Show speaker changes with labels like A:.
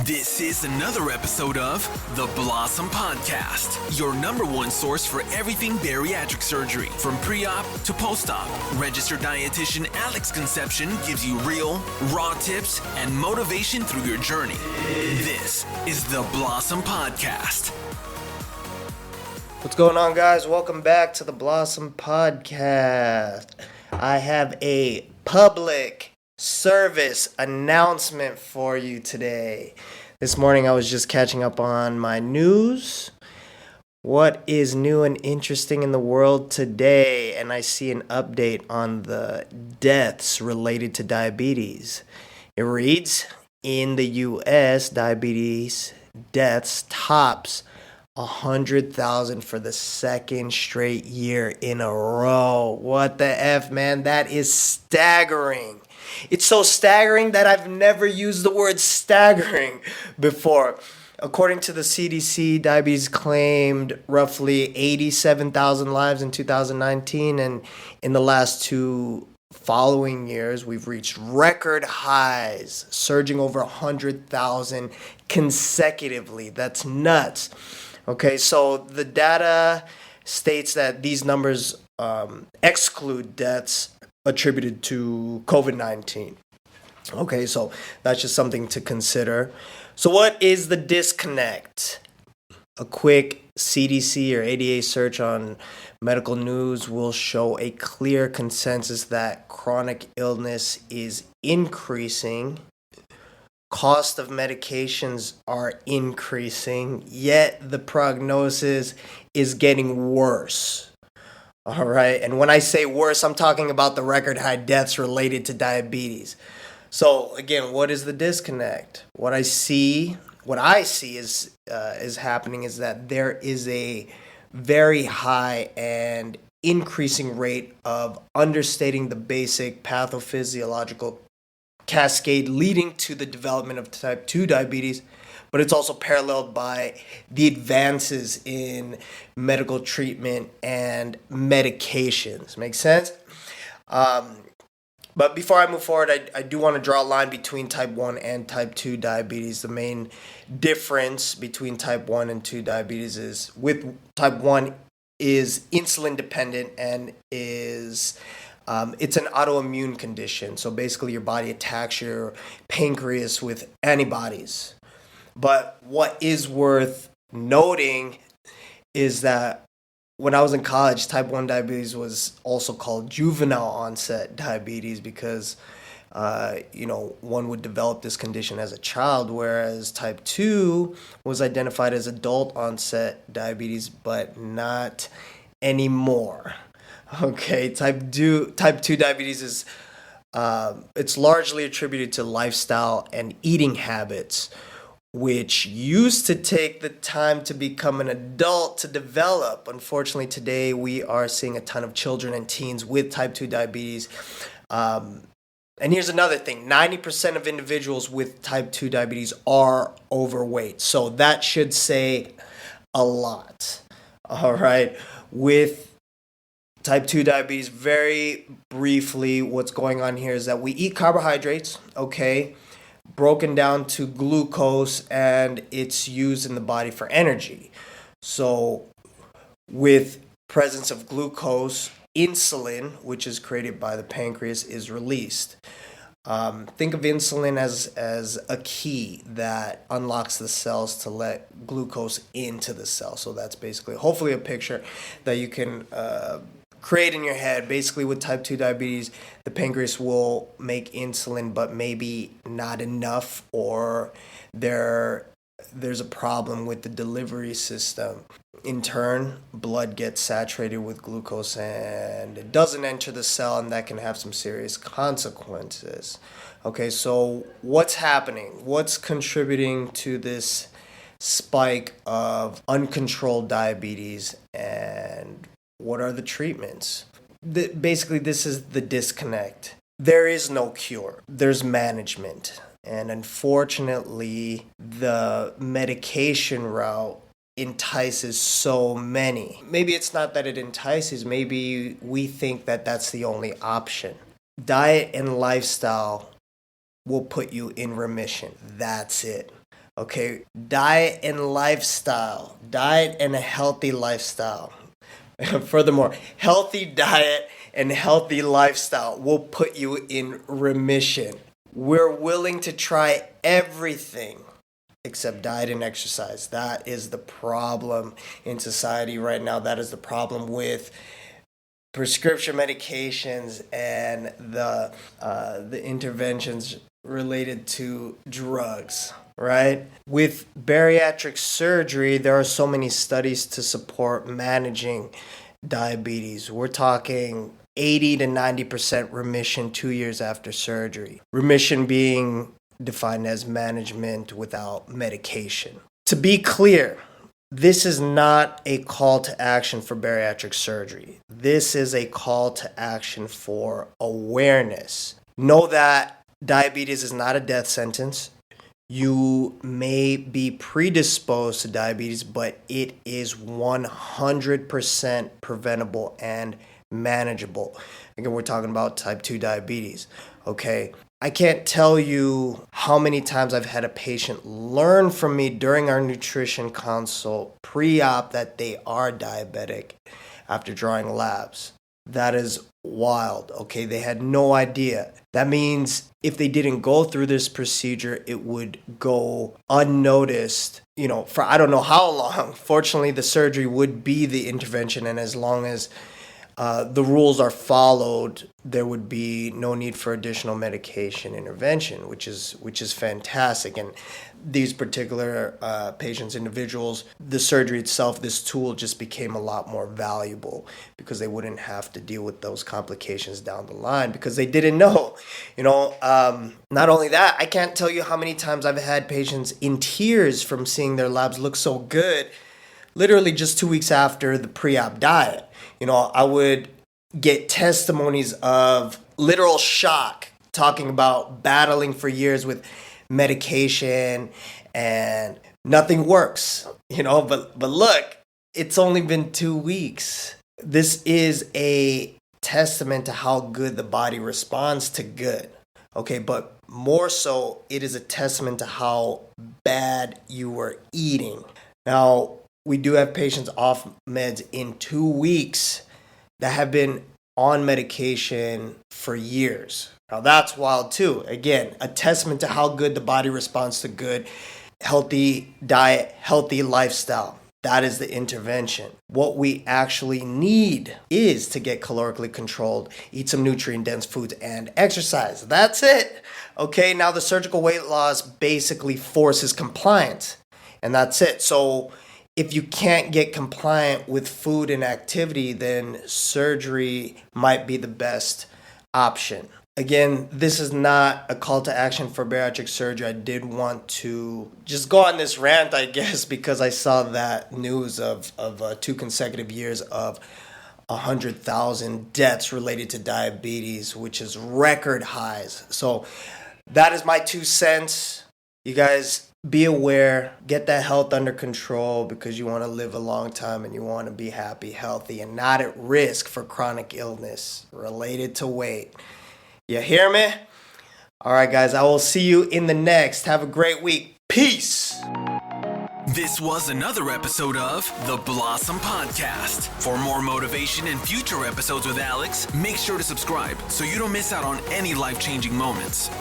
A: This is another episode of the Blossom Podcast, your number one source for everything bariatric surgery, from pre-op to post-op. Registered dietitian Alex Conception gives you real, raw tips and motivation through your journey. This is the Blossom Podcast.
B: What's going on, guys? Welcome back to the Blossom Podcast. I have a public service announcement for you today. This morning I was just catching up on my news. What is new and interesting in the world today? And I see an update on the deaths related to diabetes. It reads, in the US, diabetes deaths tops 100,000 for the second straight year in a row. What the F, man? That is staggering. It's so staggering that I've never used the word staggering before. According to the CDC, diabetes claimed roughly 87,000 lives in 2019, and in the last two following years, we've reached record highs, surging over 100,000 consecutively. That's nuts. Okay, so the data states that these numbers exclude deaths attributed to COVID-19. Okay, so that's just something to consider. So what is the disconnect? A quick CDC or ADA search on medical news will show a clear consensus that chronic illness is increasing. Cost of medications are increasing, yet the prognosis is getting worse. All right, and when I say worse, I'm talking about the record high deaths related to diabetes. So again, what is the disconnect? What I see is happening is that there is a very high and increasing rate of understating the basic pathophysiological cascade leading to the development of type 2 diabetes, but it's also paralleled by the advances in medical treatment and medications. Make sense? But before I move forward, I do want to draw a line between type 1 and type 2 diabetes. The main difference between type 1 and 2 diabetes is with type 1 is insulin dependent and is it's an autoimmune condition. So basically your body attacks your pancreas with antibodies. But what is worth noting is that when I was in college, type 1 diabetes was also called juvenile onset diabetes because, one would develop this condition as a child, whereas type 2 was identified as adult onset diabetes, but not anymore. Okay, type 2 diabetes is it's largely attributed to lifestyle and eating habits, which used to take the time to become an adult to develop. Unfortunately, today we are seeing a ton of children and teens with type 2 diabetes. And here's another thing, 90% of individuals with type 2 diabetes are overweight. So that should say a lot. All right, with type 2 diabetes, very briefly, what's going on here is that we eat carbohydrates, okay, broken down to glucose, and it's used in the body for energy. So with presence of glucose, insulin, which is created by the pancreas, is released. Think of insulin as a key that unlocks the cells to let glucose into the cell. So that's basically, hopefully, a picture that you can create in your head. Basically, with type 2 diabetes, the pancreas will make insulin, but maybe not enough, or there's a problem with the delivery system. In turn, blood gets saturated with glucose and it doesn't enter the cell, and that can have some serious consequences. Okay, so what's happening? What's contributing to this spike of uncontrolled diabetes, and what are the treatments? Basically, this is the disconnect. There is no cure. There's management. And unfortunately, the medication route entices so many. Maybe it's not that it entices, maybe we think that that's the only option. Diet and lifestyle will put you in remission. That's it. Okay, diet and lifestyle. Diet and a healthy lifestyle. Furthermore, healthy diet and healthy lifestyle will put you in remission. We're willing to try everything except diet and exercise. That is the problem in society right now. That is the problem with prescription medications and the interventions related to drugs, right? With bariatric surgery, there are so many studies to support managing diabetes. We're talking 80 to 90% remission 2 years after surgery. Remission being defined as management without medication. To be clear, this is not a call to action for bariatric surgery. This is a call to action for awareness. Know that diabetes is not a death sentence. You may be predisposed to diabetes, but it is 100% preventable and manageable. Again, we're talking about type 2 diabetes, okay? I can't tell you how many times I've had a patient learn from me during our nutrition consult pre-op that they are diabetic after drawing labs. That is wild, okay? They had no idea. That means if they didn't go through this procedure, it would go unnoticed, for I don't know how long. Fortunately, the surgery would be the intervention, and as long as the rules are followed, there would be no need for additional medication intervention, which is fantastic. And these particular patients, individuals, the surgery itself, this tool just became a lot more valuable because they wouldn't have to deal with those complications down the line because they didn't know. Not only that, I can't tell you how many times I've had patients in tears from seeing their labs look so good, literally just 2 weeks after the pre-op diet. I would get testimonies of literal shock talking about battling for years with medication and nothing works, but look, it's only been 2 weeks. This is a testament to how good the body responds to good. Okay, but more so, it is a testament to how bad you were eating. Now, we do have patients off meds in 2 weeks that have been on medication for years. Now that's wild too. Again, a testament to how good the body responds to good, healthy diet, healthy lifestyle. That is the intervention. What we actually need is to get calorically controlled, eat some nutrient-dense foods, and exercise. That's it. Okay, now the surgical weight loss basically forces compliance, and that's it. So if you can't get compliant with food and activity, then surgery might be the best option. Again, this is not a call to action for bariatric surgery. I did want to just go on this rant, I guess, because I saw that news of 2 consecutive years of 100,000 deaths related to diabetes, which is record highs. So that is my 2 cents. You guys, be aware, get that health under control because you want to live a long time and you want to be happy, healthy, and not at risk for chronic illness related to weight. You hear me? All right, guys, I will see you in the next. Have a great week. Peace.
A: This was another episode of the Blossom Podcast. For more motivation and future episodes with Alex, make sure to subscribe so you don't miss out on any life-changing moments.